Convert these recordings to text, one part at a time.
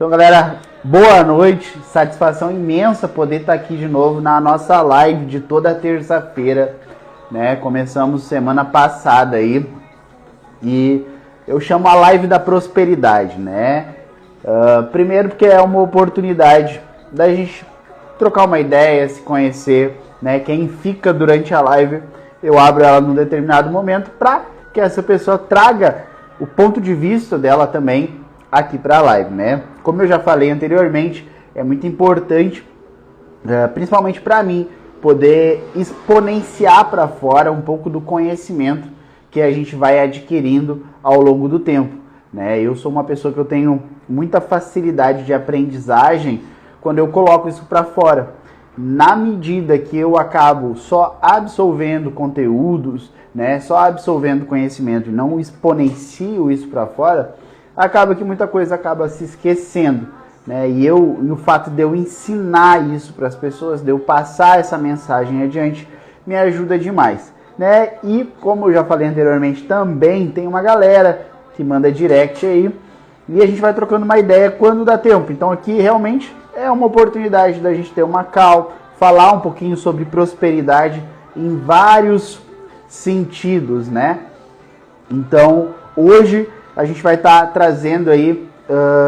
Então, galera, boa noite. Satisfação imensa poder estar aqui de novo na nossa live de toda terça-feira, né? Começamos semana passada aí e eu chamo a live da prosperidade, né? Primeiro porque é uma oportunidade da gente trocar uma ideia, se conhecer, né? Quem fica durante a live, eu abro ela num determinado momento para que essa pessoa traga o ponto de vista dela também aqui para a live, né? Como eu já falei anteriormente, é muito importante, principalmente para mim, poder exponenciar para fora um pouco do conhecimento que a gente vai adquirindo ao longo do tempo, né? Eu sou uma pessoa que eu tenho muita facilidade de aprendizagem quando eu coloco isso para fora. Na medida que eu acabo só absorvendo conteúdos, né, só absorvendo conhecimento e não exponencio isso para fora, acaba que muita coisa acaba se esquecendo, né? E o fato de eu ensinar isso para as pessoas, de eu passar essa mensagem adiante, me ajuda demais, né? E como eu já falei anteriormente, também tem uma galera que manda direct aí e a gente vai trocando uma ideia quando dá tempo. Então aqui realmente é uma oportunidade da gente ter uma call, falar um pouquinho sobre prosperidade em vários sentidos, né? Então hoje a gente vai estar trazendo aí,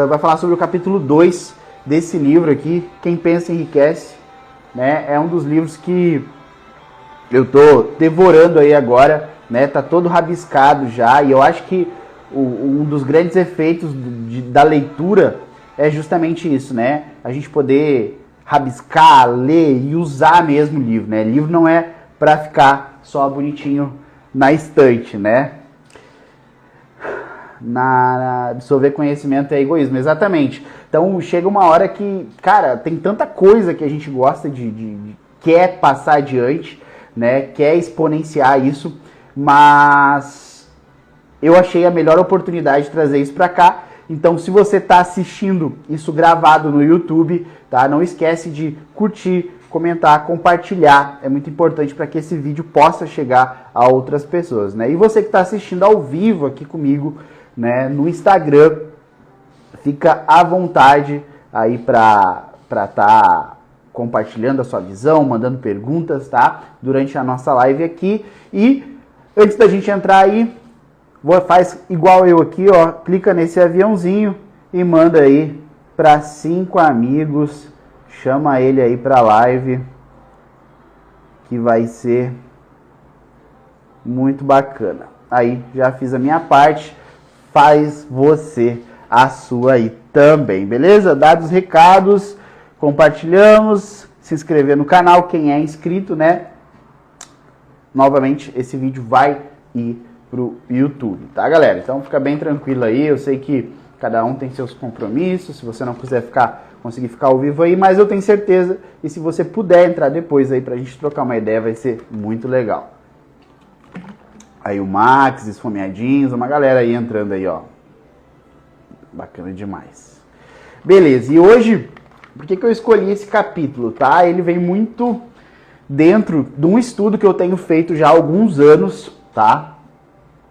vai falar sobre o capítulo 2 desse livro aqui, Quem Pensa Enriquece, né? É um dos livros que eu tô devorando aí agora, né? Tá todo rabiscado já, e eu acho que um dos grandes efeitos da leitura é justamente isso, né? A gente poder rabiscar, ler e usar mesmo o livro, né? Livro não é para ficar só bonitinho na estante, né? Absorver conhecimento é egoísmo, exatamente. Então chega uma hora que, cara, tem tanta coisa que a gente gosta quer passar adiante, né? Quer exponenciar isso, mas eu achei a melhor oportunidade de trazer isso para cá. Então, se você está assistindo isso gravado no YouTube, tá? Não esquece de curtir, comentar, compartilhar. É muito importante para que esse vídeo possa chegar a outras pessoas, né? E você que está assistindo ao vivo aqui comigo, né, no Instagram, fica à vontade aí para estar compartilhando a sua visão, mandando perguntas, tá? Durante a nossa live aqui. E antes da gente entrar aí, faz igual eu aqui, ó, clica nesse aviãozinho e manda aí para 5 amigos, chama ele aí para a live, que vai ser muito bacana. Aí já fiz a minha parte, faz você a sua aí também, beleza? Dados os recados, compartilhamos, se inscrever no canal, quem é inscrito, né? Novamente, esse vídeo vai ir pro YouTube, tá, galera? Então fica bem tranquilo aí, eu sei que cada um tem seus compromissos, se você não quiser conseguir ficar ao vivo aí, mas eu tenho certeza, e se você puder entrar depois aí pra gente trocar uma ideia, vai ser muito legal. Aí o Max, Esfomeadinhos, uma galera aí entrando aí, ó. Bacana demais. Beleza, e hoje, por que eu escolhi esse capítulo, tá? Ele vem muito dentro de um estudo que eu tenho feito já há alguns anos, tá?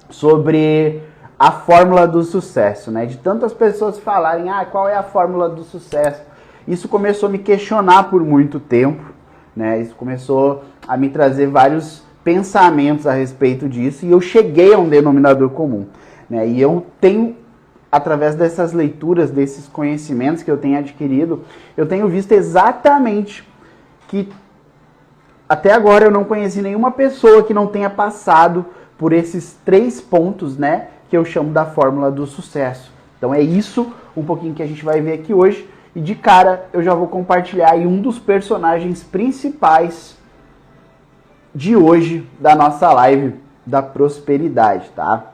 Sobre a fórmula do sucesso, né? De tantas pessoas falarem, qual é a fórmula do sucesso? Isso começou a me questionar por muito tempo, né? Isso começou a me trazer vários pensamentos a respeito disso e eu cheguei a um denominador comum, né? E eu tenho, através dessas leituras, desses conhecimentos que eu tenho adquirido, eu tenho visto exatamente que até agora eu não conheci nenhuma pessoa que não tenha passado por esses 3 pontos, né, que eu chamo da fórmula do sucesso. Então é isso um pouquinho que a gente vai ver aqui hoje. E de cara eu já vou compartilhar aí um dos personagens principais de hoje da nossa live da prosperidade, tá?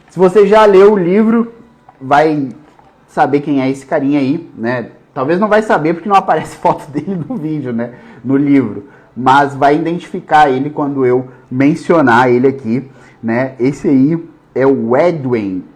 Se você já leu o livro, vai saber quem é esse carinha aí, né? Talvez não vai saber porque não aparece foto dele no vídeo, né, no livro. Mas vai identificar ele quando eu mencionar ele aqui, né? Esse aí é o Edwin,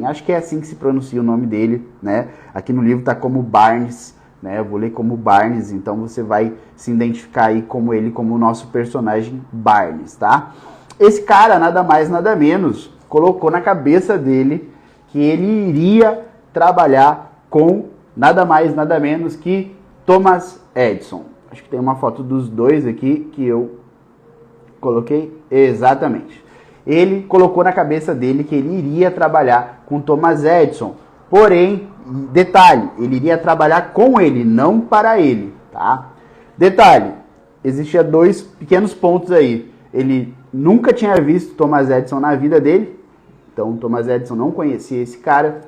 acho que é assim que se pronuncia o nome dele, né? Aqui no livro tá como Barnes, né? Eu vou ler como Barnes, então você vai se identificar aí como ele, como o nosso personagem Barnes, tá? Esse cara, nada mais, nada menos, colocou na cabeça dele que ele iria trabalhar com nada mais, nada menos que Thomas Edison. Acho que tem uma foto dos dois aqui que eu coloquei exatamente. Ele colocou na cabeça dele que ele iria trabalhar com Thomas Edison. Porém, detalhe, ele iria trabalhar com ele, não para ele, tá? Detalhe, existia dois pequenos pontos aí. Ele nunca tinha visto Thomas Edison na vida dele, então Thomas Edison não conhecia esse cara.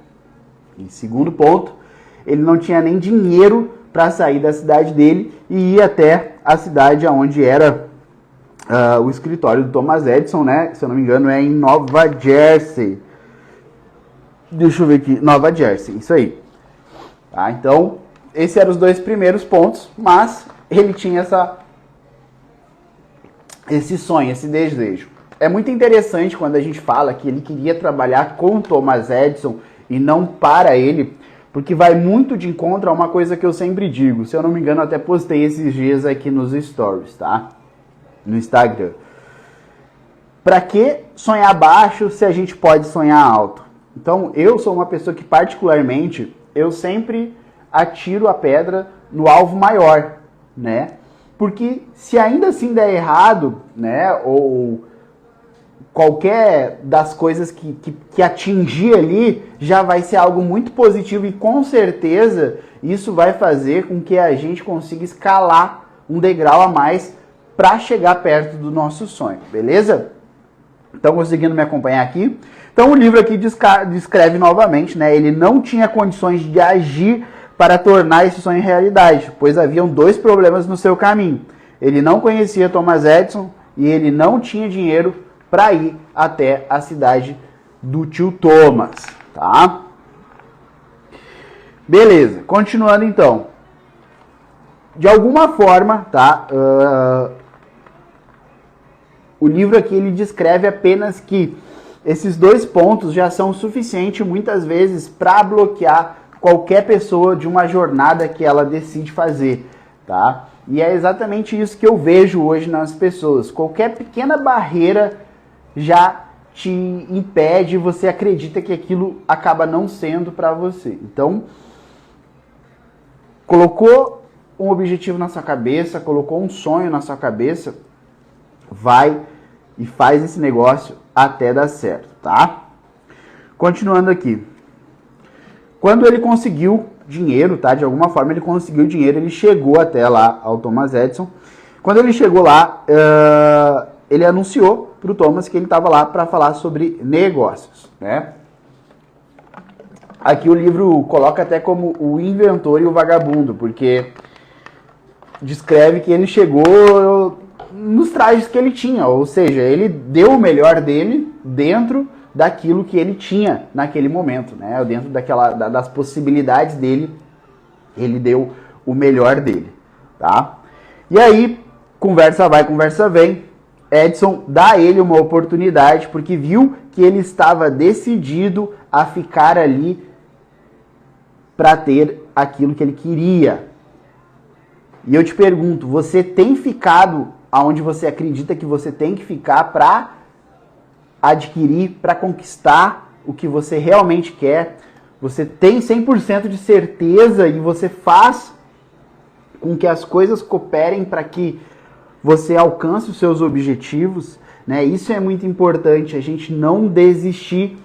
E segundo ponto, ele não tinha nem dinheiro para sair da cidade dele e ir até a cidade onde era o escritório do Thomas Edison, né? Se eu não me engano é em Nova Jersey. Deixa eu ver aqui, Nova Jersey, isso aí. Tá? Então, esses eram os dois primeiros pontos, mas ele tinha esse sonho, esse desejo. É muito interessante quando a gente fala que ele queria trabalhar com Thomas Edison e não para ele, porque vai muito de encontro a uma coisa que eu sempre digo. Se eu não me engano, eu até postei esses dias aqui nos stories, tá? No Instagram. Para que sonhar baixo se a gente pode sonhar alto? Então, eu sou uma pessoa que, particularmente, eu sempre atiro a pedra no alvo maior, né? Porque se ainda assim der errado, né, ou qualquer das coisas que atingir ali, já vai ser algo muito positivo e com certeza isso vai fazer com que a gente consiga escalar um degrau a mais para chegar perto do nosso sonho, beleza? Estão conseguindo me acompanhar aqui? Então o livro aqui descreve novamente, né? Ele não tinha condições de agir para tornar esse sonho realidade, pois haviam dois problemas no seu caminho. Ele não conhecia Thomas Edison e ele não tinha dinheiro para ir até a cidade do tio Thomas, tá? Beleza, continuando então. De alguma forma, tá? O livro aqui ele descreve apenas que esses dois pontos já são suficientes muitas vezes para bloquear qualquer pessoa de uma jornada que ela decide fazer, tá? E é exatamente isso que eu vejo hoje nas pessoas. Qualquer pequena barreira já te impede, você acredita que aquilo acaba não sendo para você. Então, colocou um objetivo na sua cabeça, colocou um sonho na sua cabeça, vai e faz esse negócio até dar certo, tá? Continuando aqui. Quando ele conseguiu dinheiro, tá? De alguma forma ele conseguiu dinheiro, ele chegou até lá ao Thomas Edison. Quando ele chegou lá, ele anunciou para o Thomas que ele estava lá para falar sobre negócios, né? Aqui o livro coloca até como o inventor e o vagabundo, porque descreve que ele chegou nos trajes que ele tinha, ou seja, ele deu o melhor dele dentro daquilo que ele tinha naquele momento, né? Dentro das possibilidades dele, ele deu o melhor dele, tá? E aí, conversa vai, conversa vem, Edison dá a ele uma oportunidade, porque viu que ele estava decidido a ficar ali para ter aquilo que ele queria. E eu te pergunto, você tem ficado aonde você acredita que você tem que ficar para adquirir, para conquistar o que você realmente quer? Você tem 100% de certeza e você faz com que as coisas cooperem para que você alcance os seus objetivos, né? Isso é muito importante, a gente não desistir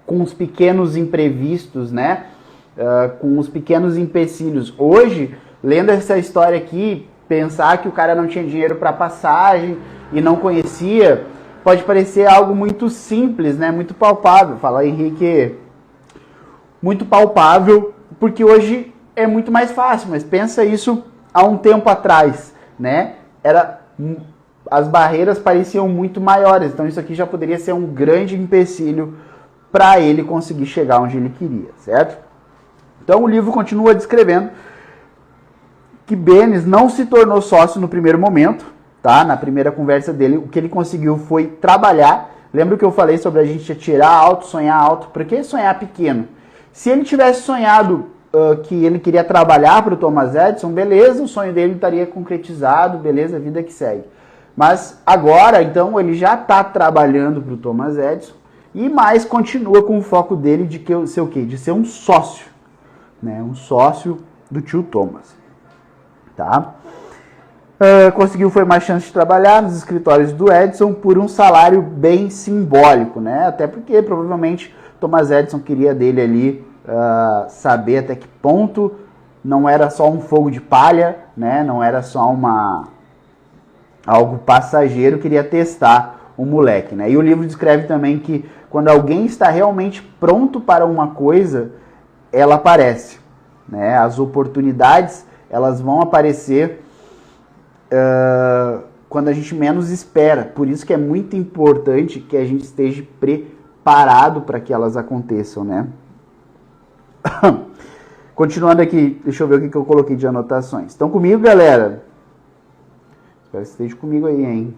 com os pequenos imprevistos, né? Com os pequenos empecilhos. Hoje, lendo essa história aqui, pensar que o cara não tinha dinheiro para passagem e não conhecia, pode parecer algo muito simples, né? Muito palpável. Fala, Henrique, muito palpável, porque hoje é muito mais fácil, mas pensa isso há um tempo atrás, né? As barreiras pareciam muito maiores, então isso aqui já poderia ser um grande empecilho para ele conseguir chegar onde ele queria, certo? Então o livro continua descrevendo que Bennis não se tornou sócio no primeiro momento, tá? Na primeira conversa dele, o que ele conseguiu foi trabalhar. Lembra que eu falei sobre a gente atirar alto, sonhar alto? Por que sonhar pequeno? Se ele tivesse sonhado que ele queria trabalhar para o Thomas Edison, beleza, o sonho dele estaria concretizado, beleza, vida que segue. Mas agora, então, ele já está trabalhando para o Thomas Edison e mais continua com o foco dele de ser o quê? De ser um sócio, né? Um sócio do tio Thomas, tá? Conseguiu mais chance de trabalhar nos escritórios do Edison por um salário bem simbólico, né? Até porque provavelmente Thomas Edison queria dele ali saber até que ponto não era só um fogo de palha, né? Não era só algo passageiro, queria testar o moleque, né? E o livro descreve também que quando alguém está realmente pronto para uma coisa, ela aparece, né? As oportunidades, elas vão aparecer quando a gente menos espera. Por isso que é muito importante que a gente esteja preparado para que elas aconteçam, né? Continuando aqui, deixa eu ver o que eu coloquei de anotações. Estão comigo, galera? Espero que esteja comigo aí, hein?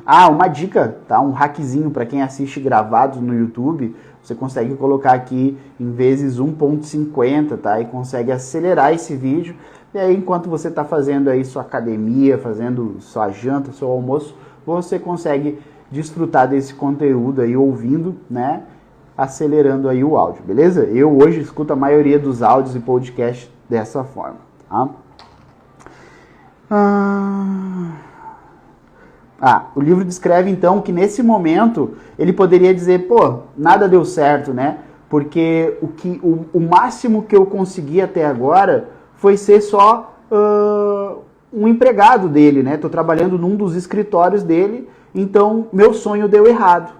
Uma dica, tá? Um hackzinho para quem assiste gravados no YouTube. Você consegue colocar aqui em vezes 1.50, tá? E consegue acelerar esse vídeo. E aí, enquanto você está fazendo aí sua academia, fazendo sua janta, seu almoço, você consegue desfrutar desse conteúdo aí ouvindo, né? Acelerando aí o áudio, beleza? Eu hoje escuto a maioria dos áudios e podcasts dessa forma, tá? O livro descreve então que nesse momento ele poderia dizer, pô, nada deu certo, né? Porque o máximo que eu consegui até agora foi ser só um empregado dele, né? Tô trabalhando num dos escritórios dele, então meu sonho deu errado.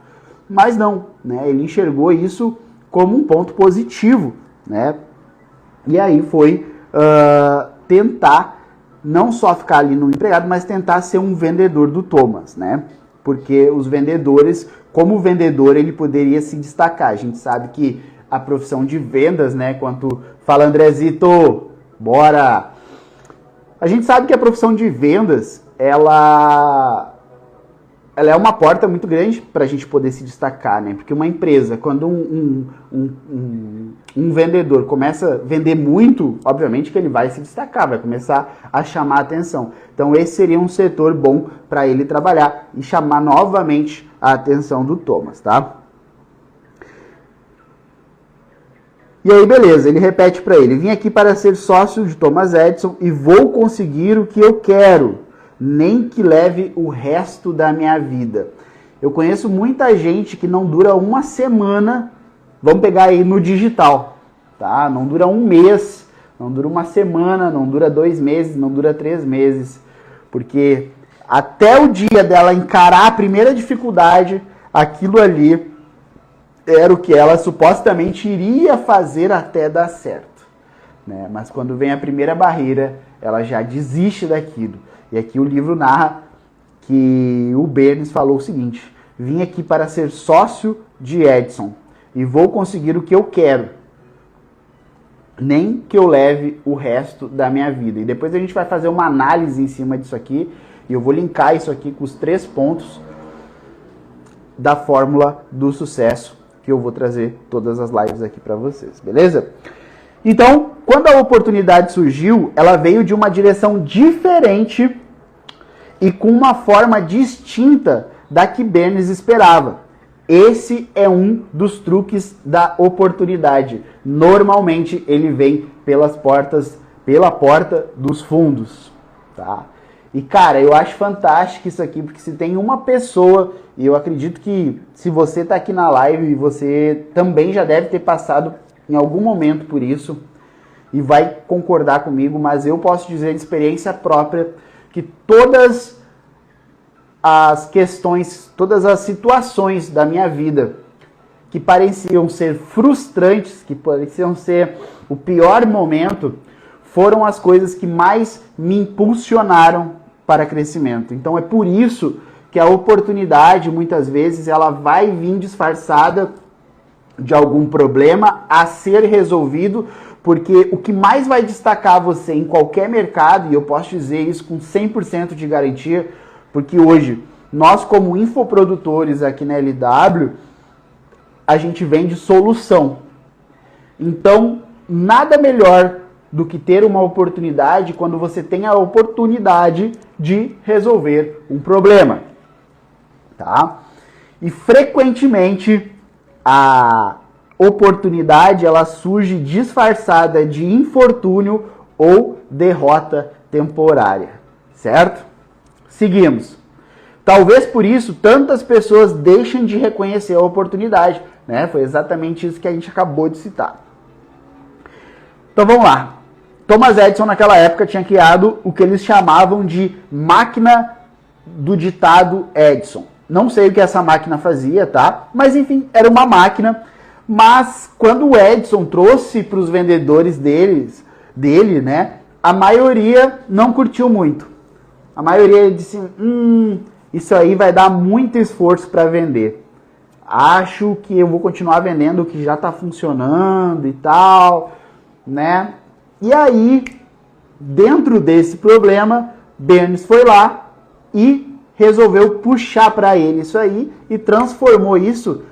Mas não, né? Ele enxergou isso como um ponto positivo, né? E aí foi tentar não só ficar ali no empregado, mas tentar ser um vendedor do Thomas, né? Porque os vendedores, como vendedor, ele poderia se destacar. A gente sabe que a profissão de vendas, né? Fala, Andrezito, bora! A gente sabe que a profissão de vendas, ela é uma porta muito grande para a gente poder se destacar, né? Porque uma empresa, quando um vendedor começa a vender muito, obviamente que ele vai se destacar, vai começar a chamar a atenção. Então esse seria um setor bom para ele trabalhar e chamar novamente a atenção do Thomas, tá? E aí, beleza, ele repete para ele, vim aqui para ser sócio de Thomas Edison e vou conseguir o que eu quero, nem que leve o resto da minha vida. Eu conheço muita gente que não dura uma semana, vamos pegar aí no digital, tá? Não dura um mês, não dura uma semana, não dura 2 meses, não dura 3 meses, porque até o dia dela encarar a primeira dificuldade, aquilo ali era o que ela supostamente iria fazer até dar certo, né? Mas quando vem a primeira barreira, ela já desiste daquilo. E aqui o livro narra que o Bernes falou o seguinte, vim aqui para ser sócio de Edison e vou conseguir o que eu quero, nem que eu leve o resto da minha vida. E depois a gente vai fazer uma análise em cima disso aqui, e eu vou linkar isso aqui com os 3 pontos da fórmula do sucesso, que eu vou trazer todas as lives aqui para vocês, beleza? Então, quando a oportunidade surgiu, ela veio de uma direção diferente e com uma forma distinta da que Bernes esperava. Esse é um dos truques da oportunidade. Normalmente ele vem pela porta dos fundos, tá? E cara, eu acho fantástico isso aqui, porque se tem uma pessoa, e eu acredito que se você está aqui na live, você também já deve ter passado em algum momento por isso, e vai concordar comigo, mas eu posso dizer de experiência própria que todas as questões, todas as situações da minha vida que pareciam ser frustrantes, que pareciam ser o pior momento, foram as coisas que mais me impulsionaram para crescimento. Então é por isso que a oportunidade, muitas vezes, ela vai vir disfarçada de algum problema a ser resolvido, porque o que mais vai destacar você em qualquer mercado, e eu posso dizer isso com 100% de garantia, porque hoje, nós como infoprodutores aqui na LW, a gente vende solução. Então, nada melhor do que ter uma oportunidade quando você tem a oportunidade de resolver um problema, tá? E frequentemente a oportunidade ela surge disfarçada de infortúnio ou derrota temporária, certo? Seguimos. Talvez por isso tantas pessoas deixem de reconhecer a oportunidade, né? Foi exatamente isso que a gente acabou de citar. Então vamos lá. Thomas Edison naquela época tinha criado o que eles chamavam de máquina do ditado Edison. Não sei o que essa máquina fazia, tá? Mas enfim, era uma máquina. Mas quando o Edison trouxe para os vendedores dele, né? A maioria não curtiu muito. A maioria disse, isso aí vai dar muito esforço para vender. Acho que eu vou continuar vendendo o que já está funcionando e tal, né? E aí, dentro desse problema, Berns foi lá e resolveu puxar para ele isso aí e transformou isso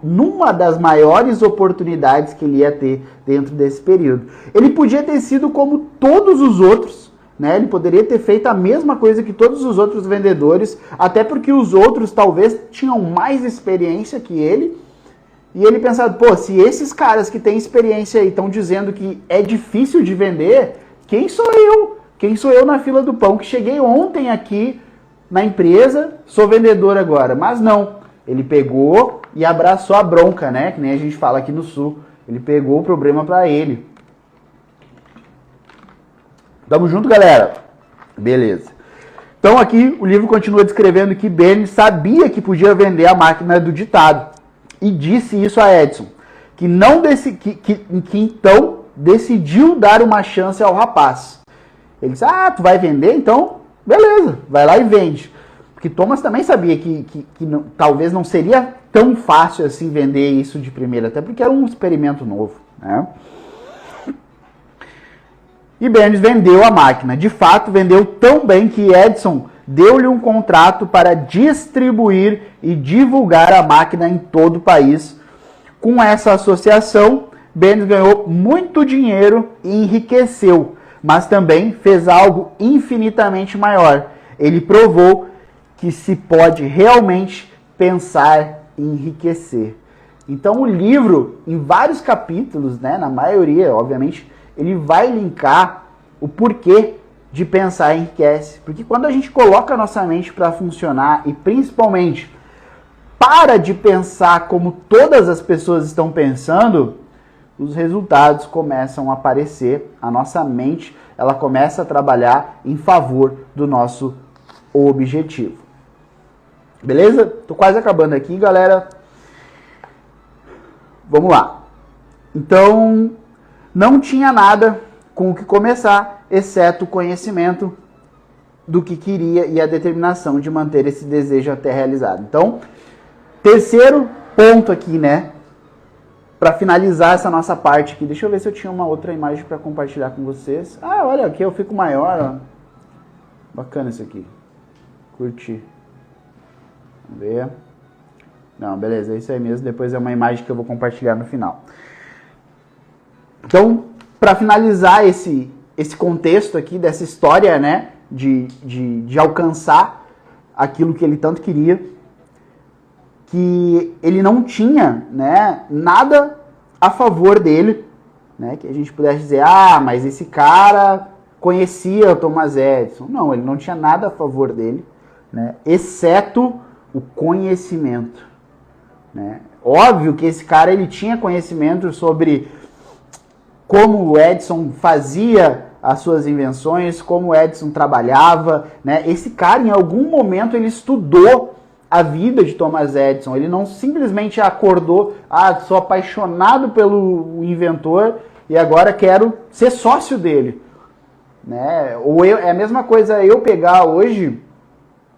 numa das maiores oportunidades que ele ia ter dentro desse período. Ele podia ter sido como todos os outros, né? Ele poderia ter feito a mesma coisa que todos os outros vendedores, até porque os outros talvez tinham mais experiência que ele. E ele pensava, pô, se esses caras que têm experiência aí estão dizendo que é difícil de vender, quem sou eu? Quem sou eu na fila do pão que cheguei ontem aqui na empresa, sou vendedor agora? Mas não, ele pegou e abraçou a bronca, né? Que nem a gente fala aqui no Sul. Ele pegou o problema para ele. Tamo junto, galera? Beleza. Então aqui o livro continua descrevendo que Berns sabia que podia vender a máquina do ditado. E disse isso a Edison, que então decidiu dar uma chance ao rapaz. Ele disse, tu vai vender? Então, beleza, vai lá e vende. Porque Thomas também sabia que talvez não seria tão fácil assim vender isso de primeira, até porque era um experimento novo, né? E Berns vendeu a máquina. De fato, vendeu tão bem que Edison deu-lhe um contrato para distribuir e divulgar a máquina em todo o país. Com essa associação, Berns ganhou muito dinheiro e enriqueceu, mas também fez algo infinitamente maior. Ele provou que se pode realmente pensar em enriquecer. Então o livro, em vários capítulos, né, na maioria, obviamente, ele vai linkar o porquê de pensar enriquece. Porque quando a gente coloca a nossa mente para funcionar e principalmente para de pensar como todas as pessoas estão pensando, os resultados começam a aparecer, a nossa mente ela começa a trabalhar em favor do nosso objetivo. Beleza? Tô quase acabando aqui, galera. Vamos lá. Então, não tinha nada com o que começar, exceto o conhecimento do que queria e a determinação de manter esse desejo até realizado. Então, terceiro ponto aqui, né? Para finalizar essa nossa parte aqui. Deixa eu ver se eu tinha uma outra imagem para compartilhar com vocês. Olha aqui, eu fico maior, ó. Bacana isso aqui. Curti. Vamos ver. Não, beleza, é isso aí mesmo. Depois é uma imagem que eu vou compartilhar no final. Então, para finalizar esse contexto aqui, dessa história, né, de alcançar aquilo que ele tanto queria, que ele não tinha, né, nada a favor dele, né, que a gente pudesse dizer, mas esse cara conhecia o Thomas Edison. Não, ele não tinha nada a favor dele, né, exceto o conhecimento, né. Óbvio que esse cara ele tinha conhecimento sobre como o Edison fazia as suas invenções, como o Edison trabalhava, né? Esse cara, em algum momento, ele estudou a vida de Thomas Edison. Ele não simplesmente acordou, sou apaixonado pelo inventor e agora quero ser sócio dele, né? Ou é a mesma coisa eu pegar hoje,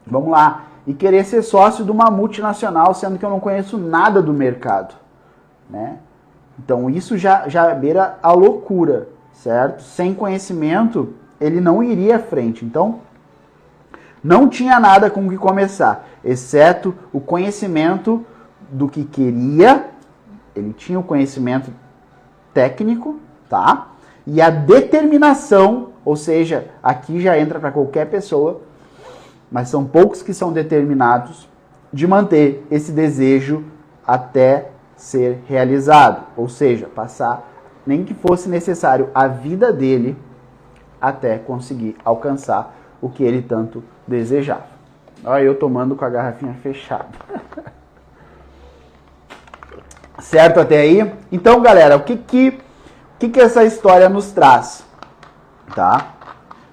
vamos lá, e querer ser sócio de uma multinacional, sendo que eu não conheço nada do mercado, né? Então isso já beira a loucura, certo? Sem conhecimento, ele não iria à frente. Então, não tinha nada com o que começar, exceto o conhecimento do que queria. Ele tinha o conhecimento técnico, tá? E a determinação, ou seja, aqui já entra para qualquer pessoa, mas são poucos que são determinados de manter esse desejo até ser realizado. Ou seja, passar, nem que fosse necessário, a vida dele até conseguir alcançar o que ele tanto desejava. Olha eu tomando com a garrafinha fechada. Certo até aí? Então, galera, o que essa história nos traz? Tá?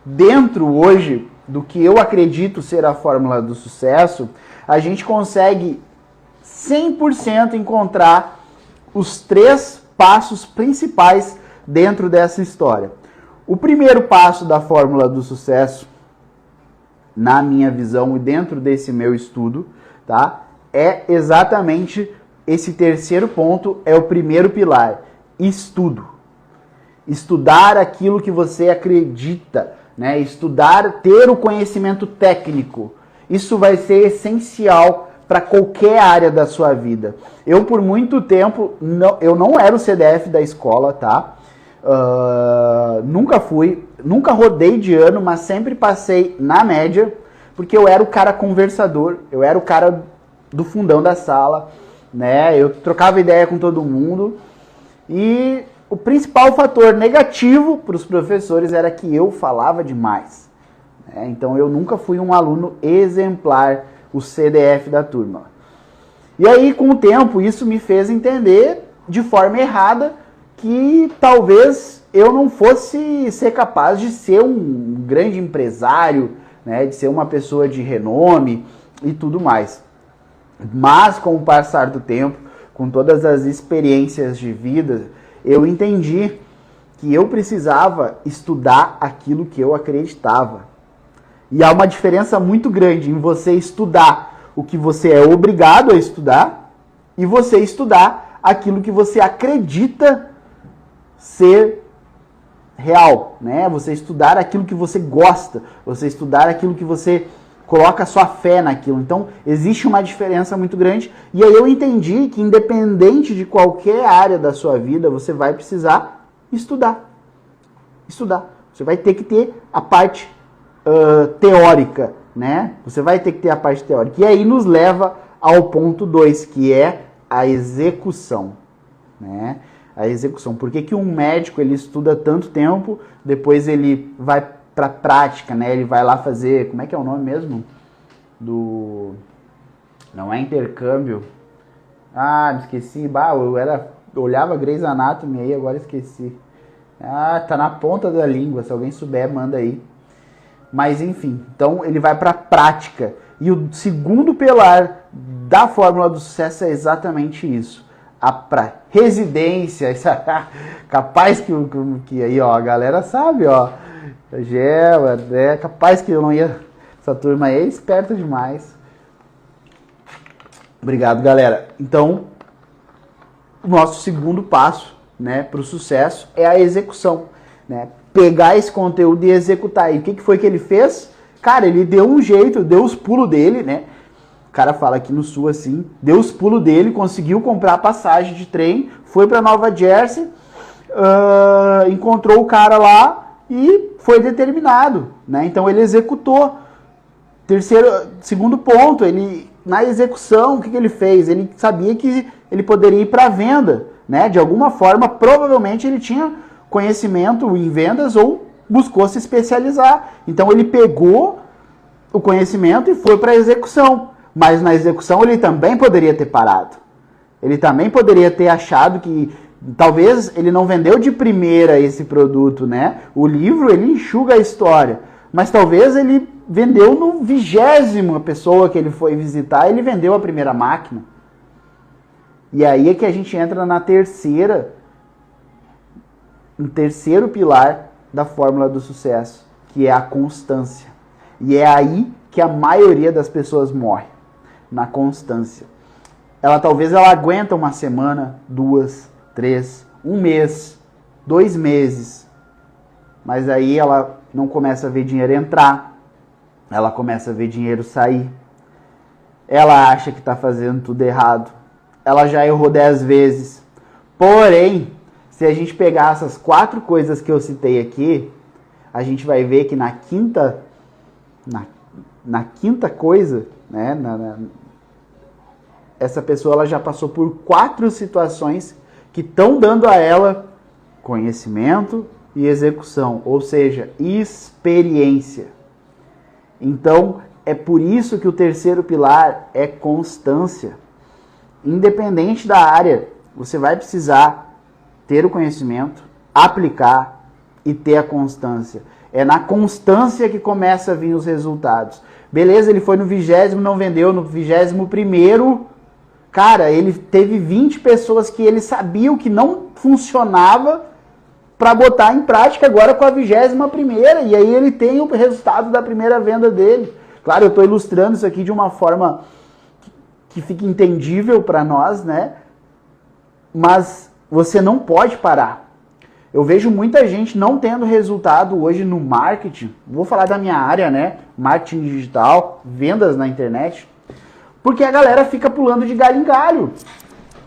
Dentro hoje do que eu acredito ser a fórmula do sucesso, a gente consegue 100% encontrar os 3 passos principais dentro dessa história. O primeiro passo da fórmula do sucesso, na minha visão e dentro desse meu estudo, tá? É exatamente esse terceiro ponto, é o primeiro pilar, estudo. Estudar aquilo que você acredita, né? Estudar, ter o conhecimento técnico. Isso vai ser essencial para qualquer área da sua vida. Eu, por muito tempo, eu não era o CDF da escola, tá? Nunca rodei de ano, mas sempre passei na média, porque eu era o cara conversador, eu era o cara do fundão da sala, né? Eu trocava ideia com todo mundo e o principal fator negativo para os professores era que eu falava demais, né? Então eu nunca fui um aluno exemplar, o CDF da turma. E aí, com o tempo, isso me fez entender de forma errada que talvez eu não fosse ser capaz de ser um grande empresário, né, de ser uma pessoa de renome e tudo mais. Mas com o passar do tempo, com todas as experiências de vida, eu entendi que eu precisava estudar aquilo que eu acreditava. E há uma diferença muito grande em você estudar o que você é obrigado a estudar e você estudar aquilo que você acredita ser real, né? Você estudar aquilo que você gosta, você estudar aquilo que você coloca a sua fé naquilo. Então, existe uma diferença muito grande. E aí eu entendi que independente de qualquer área da sua vida, você vai precisar estudar. Estudar. Você vai ter que ter a parte teórica, né? Você vai ter que ter a parte teórica. E aí nos leva ao ponto 2, que é a execução, né? A execução. Por que um médico ele estuda tanto tempo, depois ele vai para a prática, né? Ele vai lá fazer, como é que é o nome mesmo? Não é intercâmbio. Ah, me esqueci. Eu olhava Grey's Anatomy aí, agora esqueci. Ah, tá na ponta da língua. Se alguém souber, manda aí. Mas enfim, então ele vai para a prática. E o segundo pilar da fórmula do sucesso é exatamente isso. A residência, capaz que aí, ó, a galera sabe, ó. Gela, né? Capaz que eu não ia. Essa turma aí é esperta demais. Obrigado, galera. Então, o nosso segundo passo, né, para o sucesso é a execução, né? Pegar esse conteúdo e executar. E o que foi que ele fez? Cara, ele deu um jeito, deu os pulos dele, né? O cara fala aqui no sul assim, deu os pulos dele, conseguiu comprar a passagem de trem, foi para Nova Jersey, encontrou o cara lá e foi determinado, né? Então ele executou. Segundo ponto, ele na execução, o que ele fez? Ele sabia que ele poderia ir para a venda, né? De alguma forma, provavelmente ele tinha conhecimento em vendas ou buscou se especializar. Então ele pegou o conhecimento e foi para a execução. Mas na execução ele também poderia ter parado. Ele também poderia ter achado que talvez ele não vendeu de primeira esse produto, né? O livro ele enxuga a história, mas talvez ele vendeu no 20ª pessoa que ele foi visitar, ele vendeu a primeira máquina. E aí é que a gente entra no terceiro pilar da fórmula do sucesso, que é a constância. E é aí que a maioria das pessoas morre, na constância. Talvez ela aguenta uma semana, 2, 3, 1 mês, 2 meses, mas aí ela não começa a ver dinheiro entrar, ela começa a ver dinheiro sair, ela acha que está fazendo tudo errado, ela já errou 10 vezes, porém, se a gente pegar essas 4 coisas que eu citei aqui, a gente vai ver que na quinta coisa, né, essa pessoa ela já passou por 4 situações que estão dando a ela conhecimento e execução, ou seja, experiência. Então, é por isso que o terceiro pilar é constância. Independente da área, você vai precisar ter o conhecimento, aplicar e ter a constância. É na constância que começa a vir os resultados. Beleza, ele foi no 20º, não vendeu, no 21º, cara, ele teve 20 pessoas que ele sabia que não funcionava para botar em prática agora com a 21ª, e aí ele tem o resultado da primeira venda dele. Claro, eu estou ilustrando isso aqui de uma forma que fique entendível para nós, né? Mas você não pode parar. Eu vejo muita gente não tendo resultado hoje no marketing. Vou falar da minha área, né? Marketing digital, vendas na internet. Porque a galera fica pulando de galho em galho.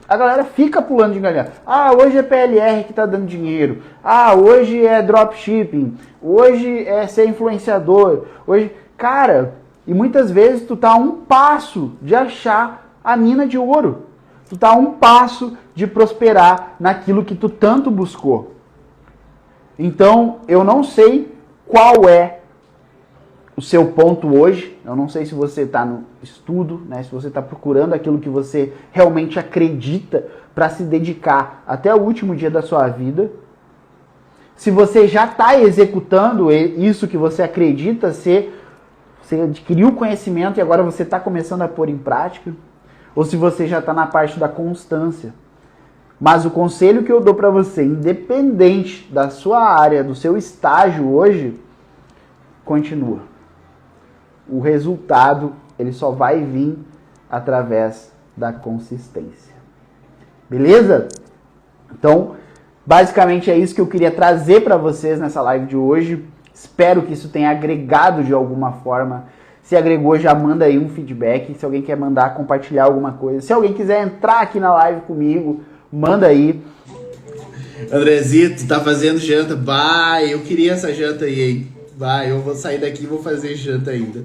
A galera fica pulando de galho. Ah, hoje é PLR que tá dando dinheiro. Ah, hoje é dropshipping. Hoje é ser influenciador. Hoje, cara, e muitas vezes tu tá a um passo de achar a mina de ouro. Tu tá a um passo de prosperar naquilo que tu tanto buscou. Então, eu não sei qual é o seu ponto hoje. Eu não sei se você está no estudo, né? Se você está procurando aquilo que você realmente acredita para se dedicar até o último dia da sua vida. Se você já está executando isso que você acredita ser, você adquiriu conhecimento e agora você está começando a pôr em prática. Ou se você já está na parte da constância. Mas o conselho que eu dou para você, independente da sua área, do seu estágio hoje, continua. O resultado, ele só vai vir através da consistência. Beleza? Então, basicamente é isso que eu queria trazer para vocês nessa live de hoje. Espero que isso tenha agregado de alguma forma. Se agregou, já manda aí um feedback. Se alguém quer mandar, compartilhar alguma coisa. Se alguém quiser entrar aqui na live comigo, manda aí. Andrezito, tá fazendo janta? Vai, eu queria essa janta aí, hein? Vai, eu vou sair daqui e vou fazer janta ainda.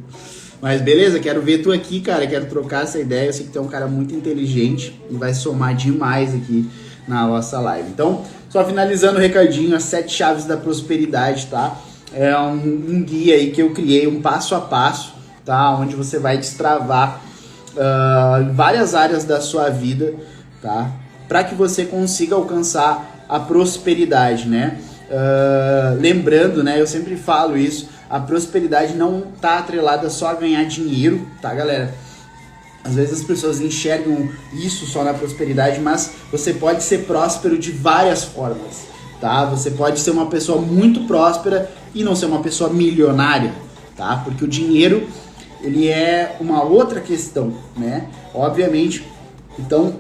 Mas beleza, quero ver tu aqui, cara. Quero trocar essa ideia. Eu sei que tu é um cara muito inteligente e vai somar demais aqui na nossa live. Então, só finalizando o recadinho, as 7 chaves da prosperidade, tá? É um guia aí que eu criei, um passo a passo, tá? Onde você vai destravar várias áreas da sua vida, tá? Para que você consiga alcançar a prosperidade, né? Lembrando, né? Eu sempre falo isso, a prosperidade não tá atrelada só a ganhar dinheiro, tá, galera? Às vezes as pessoas enxergam isso só na prosperidade, mas você pode ser próspero de várias formas, tá? Você pode ser uma pessoa muito próspera e não ser uma pessoa milionária, tá? Porque o dinheiro, ele é uma outra questão, né? Obviamente. Então,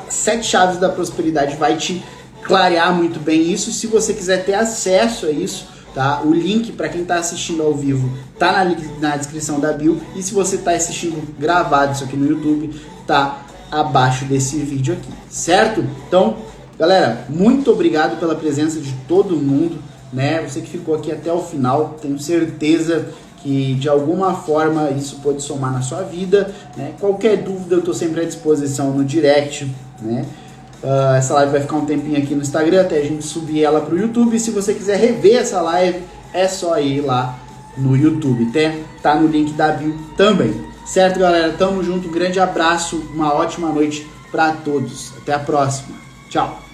7 chaves da prosperidade vai te clarear muito bem isso. Se você quiser ter acesso a isso, tá? O link para quem está assistindo ao vivo tá na descrição da bio. E se você está assistindo gravado isso aqui no YouTube, tá abaixo desse vídeo aqui, certo? Então, galera, muito obrigado pela presença de todo mundo, né? Você que ficou aqui até o final, tenho certeza que de alguma forma isso pode somar na sua vida, né? Qualquer dúvida eu estou sempre à disposição no direct, né? Essa live vai ficar um tempinho aqui no Instagram até a gente subir ela para o YouTube. E se você quiser rever essa live, é só ir lá no YouTube, tá no link da bio também, certo, galera? Tamo junto, um grande abraço, uma ótima noite para todos, até a próxima, tchau!